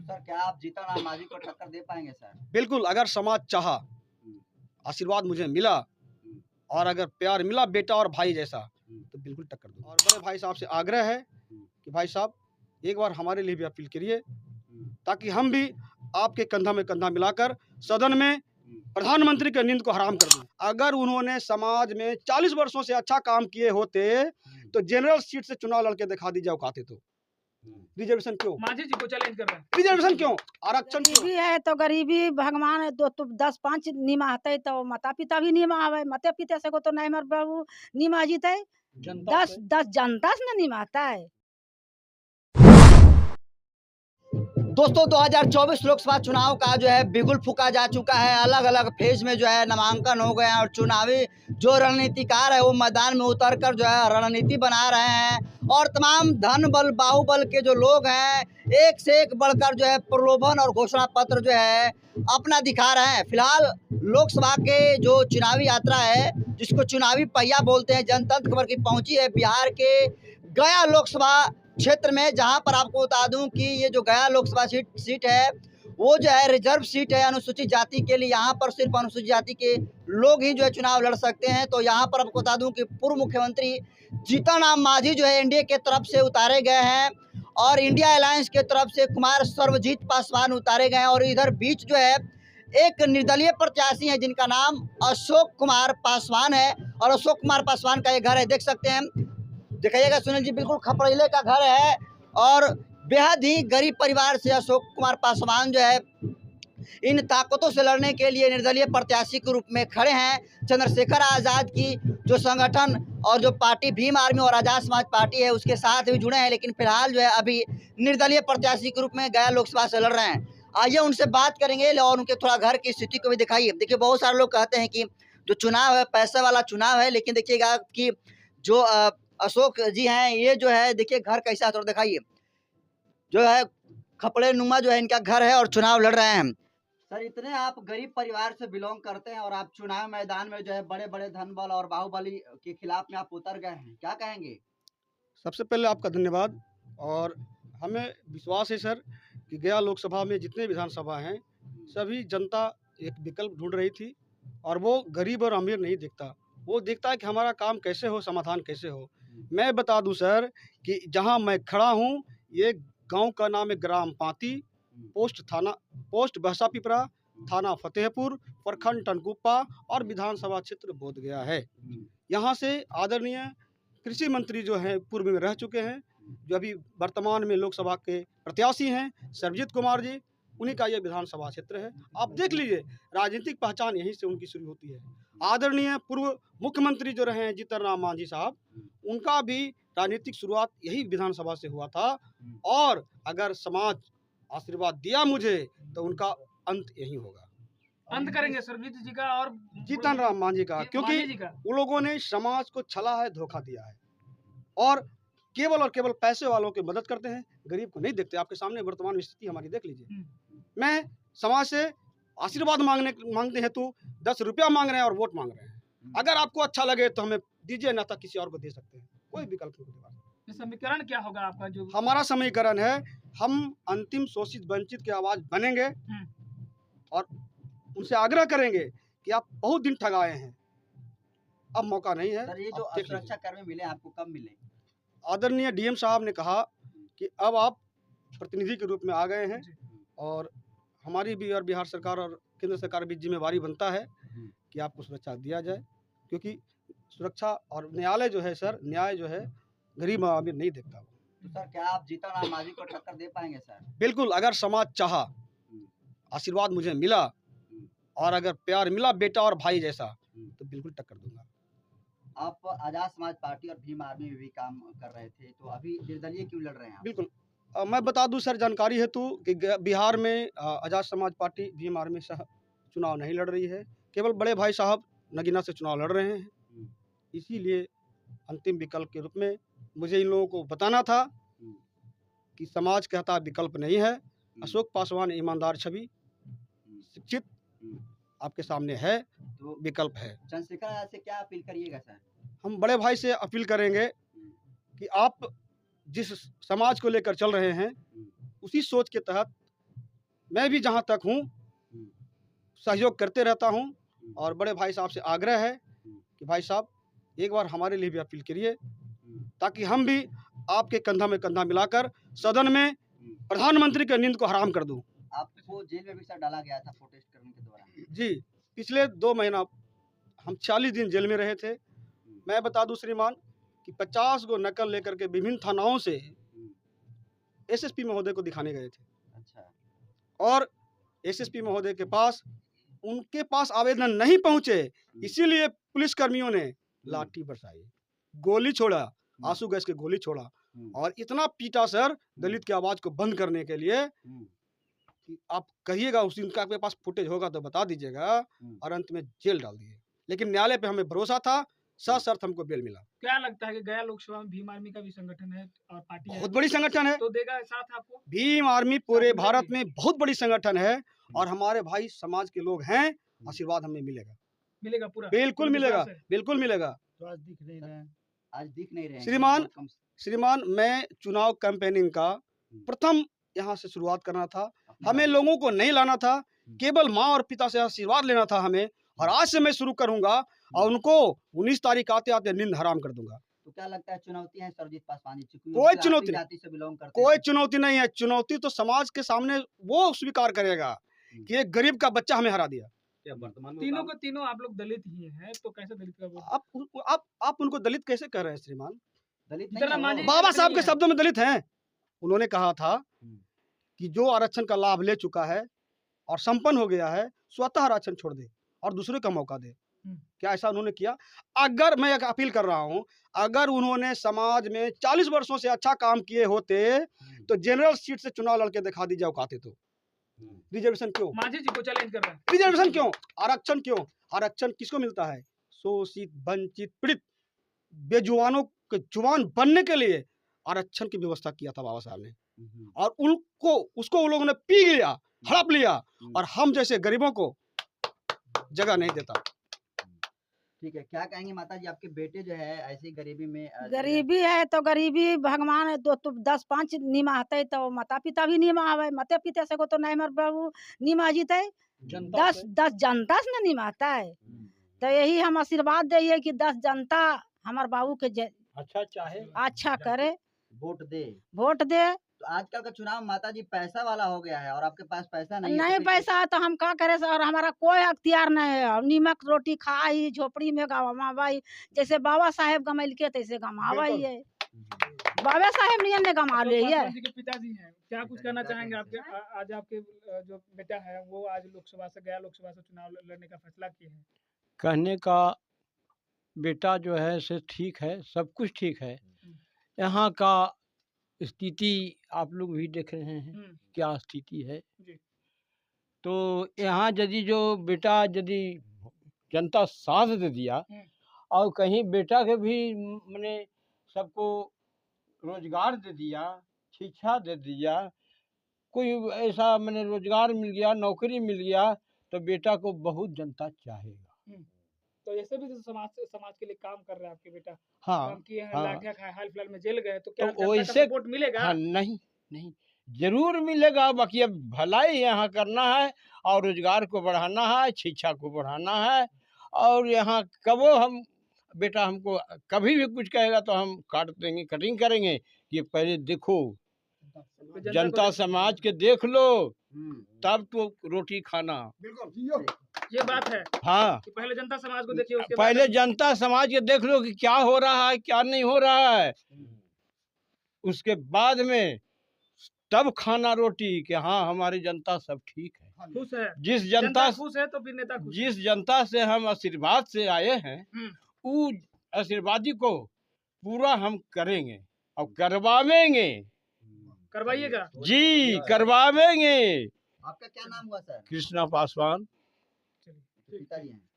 Sir क्या आप जीतन राम मांझी को टक्कर दे पाएंगे सर? बिल्कुल, अगर समाज चाहा, आशीर्वाद मुझे मिला और अगर प्यार मिला बेटा और भाई जैसा, तो बिल्कुल टक्कर दूंगा। और बड़े भाई साहब से आग्रह है कि भाई साहब एक बार हमारे लिए भी अपील करिए, ताकि हम भी आपके कंधा में कंधा मिलाकर सदन में प्रधानमंत्री की नींद को हराम कर दूं। अगर उन्होंने समाज में 40 वर्षों से अच्छा काम किए होते तो जनरल सीट से चुनाव लड़के दिखा दीजिए औकाते तो। रिजर्वेशन क्यों? मांझी जी को चैलेंज कर रहे हैं। रिजर्वेशन क्यों? आरक्षण क्यों? गरीबी है तो गरीबी भगवान तो 10-5 निमाहते तो माता पिता भी निमावे, माता पिता से को तो नहीं मर बाबू निमा जीते 10 जनता से न निमाता है। दोस्तों 2024 लोकसभा चुनाव का जो है बिगुल फूका जा चुका है। अलग अलग फेज में जो है नामांकन हो गए हैं और चुनावी जो रणनीतिकार है वो मैदान में उतरकर जो है रणनीति बना रहे हैं और तमाम धन बल बाहुबल के जो लोग हैं एक से एक बढ़कर जो है प्रलोभन और घोषणा पत्र जो है अपना दिखा रहे हैं। फिलहाल लोकसभा के जो चुनावी यात्रा है जिसको चुनावी पहिया बोलते हैं, जनतंत्र खबर की पहुंची है बिहार के गया लोकसभा क्षेत्र में, जहां पर आपको बता दूं कि ये जो गया लोकसभा सीट है वो जो है रिजर्व सीट है अनुसूचित जाति के लिए। यहाँ पर सिर्फ अनुसूचित जाति के लोग ही जो है चुनाव लड़ सकते हैं। तो यहाँ पर आपको बता दूं कि पूर्व मुख्यमंत्री जीतन राम मांझी जो है एनडीए के तरफ से उतारे गए हैं और इंडिया अलायंस के तरफ से कुमार सर्वजीत पासवान उतारे गए हैं और इधर बीच जो है एक निर्दलीय प्रत्याशी है जिनका नाम अशोक कुमार पासवान है और अशोक कुमार पासवान का ये घर है, देख सकते हैं, दिखाइएगा सुनील जी, बिल्कुल खपरेले का घर है और बेहद ही गरीब परिवार से अशोक कुमार पासवान जो है इन ताकतों से लड़ने के लिए निर्दलीय प्रत्याशी के रूप में खड़े हैं। चंद्रशेखर आज़ाद की जो संगठन और जो पार्टी भीम आर्मी और आज़ाद समाज पार्टी है उसके साथ भी जुड़े हैं, लेकिन फिलहाल जो है अभी निर्दलीय प्रत्याशी के रूप में गया लोकसभा से लड़ रहे हैं। आइए उनसे बात करेंगे और उनके थोड़ा घर की स्थिति को भी दिखाइए। देखिए बहुत सारे लोग कहते हैं कि जो चुनाव है पैसे वाला चुनाव है, लेकिन देखिएगा कि जो अशोक जी हैं ये जो है देखिए घर कैसा है, थोड़ा दिखाइए, जो है खपड़े नुमा जो है इनका घर है और चुनाव लड़ रहे हैं। सर इतने आप गरीब परिवार से बिलोंग करते हैं और आप चुनाव मैदान में जो है बड़े बड़े धनबल और बाहुबली के खिलाफ में आप उतर गए हैं, क्या कहेंगे? सबसे पहले आपका धन्यवाद। और हमें विश्वास है सर कि गया लोकसभा में जितने विधानसभा हैं सभी जनता एक विकल्प ढूंढ रही थी और वो गरीब और अमीर नहीं देखता, वो देखता है कि हमारा काम कैसे हो, समाधान कैसे हो। मैं बता दूं सर कि जहां मैं खड़ा हूं ये गांव का नाम है ग्राम पाती, पोस्ट बहसा पिपरा, थाना फतेहपुर, प्रखंड टनकुप्पा और विधानसभा क्षेत्र बोधगया है। यहां से आदरणीय कृषि मंत्री जो हैं पूर्व में रह चुके हैं, जो अभी वर्तमान में लोकसभा के प्रत्याशी हैं सर्वजीत कुमार जी, उन्हीं का ये विधानसभा क्षेत्र है। आप देख लीजिए राजनीतिक पहचान यहीं से उनकी शुरू होती है। आदरणीय पूर्व मुख्यमंत्री जो रहे हैं जीतन राम मांझी साहब, उनका भी राजनीतिक शुरुआत यही विधानसभा से हुआ था और अगर समाज आशीर्वाद दिया मुझे तो उनका अंत यही होगा। अंत करेंगे सर्वजीत जी का और जीतन राम मांझी का, क्योंकि उन लोगों ने समाज को छला है, धोखा दिया है और केवल पैसे वालों की मदद करते हैं, गरीब को नहीं देखते। आपके सामने वर्तमान स्थिति हमारी देख लीजिए। मैं समाज से आशीर्वाद मांगते हैं तो 10 रुपया मांग रहे हैं और वोट मांग रहे हैं। अगर आपको अच्छा लगे तो हमें दीजिए, ना तो किसी और को दे सकते हैं, कोई विकल्प नहीं। समीकरण क्या होगा आपका? जो हमारा समीकरण है, हम अंतिम शोषित वंचित की आवाज बनेंगे और उनसे आग्रह करेंगे कि आप बहुत दिन ठगाए हैं, अब मौका नहीं है। सर ये जो सुरक्षा कर्मी मिले आपको कब मिले? आदरणीय डीएम साहब ने कहा कि अब आप प्रतिनिधि के रूप में आ गए हैं और हमारी भी और बिहार सरकार और केंद्र सरकार भी जिम्मेवारी बनता है कि आपको सुरक्षा दिया जाए, क्योंकि सुरक्षा और न्यायालय जो है सर, न्याय जो है गरीब अमीर नहीं देखता। तो सर क्या आप जीतन राम मांझी को टक्कर दे पाएंगे सर? बिल्कुल, अगर समाज चाहा, आशीर्वाद मुझे मिला और अगर प्यार मिला बेटा और भाई जैसा, तो बिल्कुल टक्कर दूंगा। आप आजाद समाज पार्टी और भीम आर्मी में भी काम कर रहे थे, तो अभी निर्दलीय क्यों लड़ रहे हैं? बिल्कुल, मैं बता दूं सर जानकारी हेतु कि बिहार में आजाद समाज पार्टी भीम आर्मी सह चुनाव नहीं लड़ रही है, केवल बड़े भाई साहब नगीना से चुनाव लड़ रहे हैं। इसीलिए अंतिम विकल्प के रूप में मुझे इन लोगों को बताना था कि समाज कहता विकल्प नहीं है। अशोक पासवान ईमानदार छवि, शिक्षित, आपके सामने है, तो विकल्प है। चंद्रशेखर से क्या अपील करिएगा सर? हम बड़े भाई से अपील करेंगे कि आप जिस समाज को लेकर चल रहे हैं उसी सोच के तहत मैं भी जहाँ तक हूँ सहयोग करते रहता हूँ और बड़े भाई साहब से आग्रह है कि भाई साहब एक बार हमारे लिए भी अपील करिए ताकि हम भी आपके कंधा में कंधा मिलाकर सदन में प्रधानमंत्री के नींद को हराम कर दूं। आपको जेल में भी सर डाला गया था प्रोटेस्ट करने के दौरान। जी, पिछले 2 महीना हम 40 दिन जेल में रहे थे। मैं बता दूं श्रीमान कि 50 गो नकल लेकर के विभिन्न थानाओं से एसएसपी महोदय को दिखाने गए थे। अच्छा। और एसएसपी महोदय के पास उनके पास आवेदन नहीं पहुंचे, इसीलिए पुलिसकर्मियों ने लाठी बरसाई, गोली छोड़ा, आंसू गैस की गोली छोड़ा और इतना पीटा सर दलित की आवाज को बंद करने के लिए कि आप कहिएगा उस दिन का आपके पास फुटेज होगा तो बता दीजिएगा, और अंत में जेल डाल दिए। लेकिन न्यायालय पे हमें भरोसा था, सशर्त हमको बेल मिला। क्या लगता है कि गया लोकसभा में भीम आर्मी का भी संगठन है और पार्टी है, बहुत बड़ी संगठन है, तो देगा साथ आपको? भीम आर्मी पूरे साथ भारत मिलेगी। में बहुत बड़ी संगठन है और हमारे भाई समाज के लोग हैं, आशीर्वाद हमें मिलेगा, मिलेगा पूरा? बिल्कुल पूरा मिलेगा, विश्वास है? बिल्कुल मिलेगा। तो आज दिख नहीं रहे हैं। आज दिख नहीं रहे हैं। श्रीमान, बहुत कम- श्रीमान मैं चुनाव कैंपेनिंग का प्रथम यहाँ से शुरुआत करना था, हमें लोगों को नहीं लाना था, केवल माँ और पिता से आशीर्वाद लेना था हमें, और आज से मैं शुरू करूंगा और उनको 19 तारीख आते आते नींद हराम कर दूंगा। तो क्या लगता है चुनौती है सर्वजीत पासवान जी? चूंकि कोई वो भी चुनौती आपकी नहीं। जाति से बिलोंग करते कोई हैं। चुनौती नहीं है, चुनौती तो समाज के सामने वो स्वीकार करेगा कि एक गरीब का बच्चा हमें हरा दिया। तीनों को तीनों आप लोग दलित ही हैं, तो कैसे दलित का वोट? आप उनको दलित कैसे कह रहे हैं श्रीमान? दलित जितना नहीं है मांझी- वो। बाबा साहब नहीं के है। शब्दों में दलित हैं। उन्होंने कहा था कि जो आरक्षण का लाभ ले चुका है और संपन्न हो गया है, स्वतः आरक्षण छोड़ दे और दूसरे का मौका दे। क्या ऐसा उन्होंने किया? अगर मैं एक अपील कर रहा हूं, अगर उन्होंने समाज में 40 वर्षों से अच्छा काम किए होते तो जनरल सीट से चुनाव लड़के दिखा दीजिए औकाते तो। रिजर्वेशन क्यों? मांझी जी को चैलेंज कर रहे हैं। रिजर्वेशन क्यों? आरक्षण क्यों? आरक्षण किसको मिलता है? शोषित, वंचित, पीड़ित, बेजुबानों के जुबान बनने के लिए आरक्षण की व्यवस्था किया था बाबा साहब ने, और उनको उसको उन लोगों ने पी लिया, हड़प लिया, और हम जैसे गरीबों को जगह नहीं देता। ठीक है, क्या कहेंगे माता जी? आपके बेटे जो है ऐसी गरीबी में गरीबी है तो गरीबी भगवान दो तो 10-5 निमाहते तो माता पिता भी निमावे, माता पिता से को तो नहीं मर बाबू निमा जीते 10 जनता से न निमाता है। तो यही हम आशीर्वाद दिए कि 10 जनता हमार बाबू के अच्छा चाहे, अच्छा करे, वोट दे। वोट दे। तो आजकल का चुनाव माता जी पैसा वाला हो गया है और आपके पास पैसा नहीं है, तो नहीं फिर पैसा है तो हम क्या करे और हमारा कोई अख्तियार नहीं है। हम नीमक रोटी खाई झोपड़ी में गवाई, जैसे बाबा साहेब गमैल के तैसे गमावाई है। बाबा साहेब नियम ने गमा तो ले है। पासवान जी के पिताजी हैं, क्या कुछ कहना चाहेंगे आपके? आज आपके जो बेटा है वो आज लोकसभा से गया लोकसभा से चुनाव लड़ने का फैसला किए हैं। कहने का बेटा जो है से ठीक है, सब कुछ ठीक है। यहाँ का स्थिति आप लोग भी देख रहे हैं क्या स्थिति है। जी। तो यहाँ यदि जो बेटा यदि जनता साथ दे दिया और कहीं बेटा के भी मैंने सबको रोजगार दे दिया, शिक्षा दे दिया, कोई ऐसा मैंने रोजगार मिल गया, नौकरी मिल गया, तो बेटा को बहुत जनता चाहेगा। तो ऐसे भी तो समाज के लिए काम कर रहे हैं आपके बेटा। हाँ, काम किए हैं, हाँ। लाठियां खाए, हाल फिलहाल में जेल गए, तो क्या तो जनता का वैसे सपोर्ट मिलेगा? हाँ, नहीं जरूर मिलेगा। बाकी अब भलाई यहाँ करना है और रोजगार को बढ़ाना है, शिक्षा को बढ़ाना है। और यहाँ कबो हम बेटा हमको कभी भी कुछ कहेगा तो हम काट देंगे, कटिंग करेंगे। ये पहले देखो, तो जनता समाज के देख लो, तब तो रोटी खाना। बिल्कुल ये बात है हाँ, कि पहले जनता समाज को देखिए, उसके पहले बाद जनता समाज के देख लो कि क्या हो रहा है, क्या नहीं हो रहा है। उसके बाद में तब खाना रोटी कि हाँ हमारी जनता सब ठीक है। खुश है, जिस जनता खुश है तो फिर नेता खुश है। जिस जनता से हम आशीर्वाद से आए हैं, उस आशीर्वादी को पूरा हम करेंगे और करवावेंगे। करवाइएगा जी, करवावेंगे। आपका क्या नाम हुआ सर? कृष्णा पासवान। पिताजी हैं।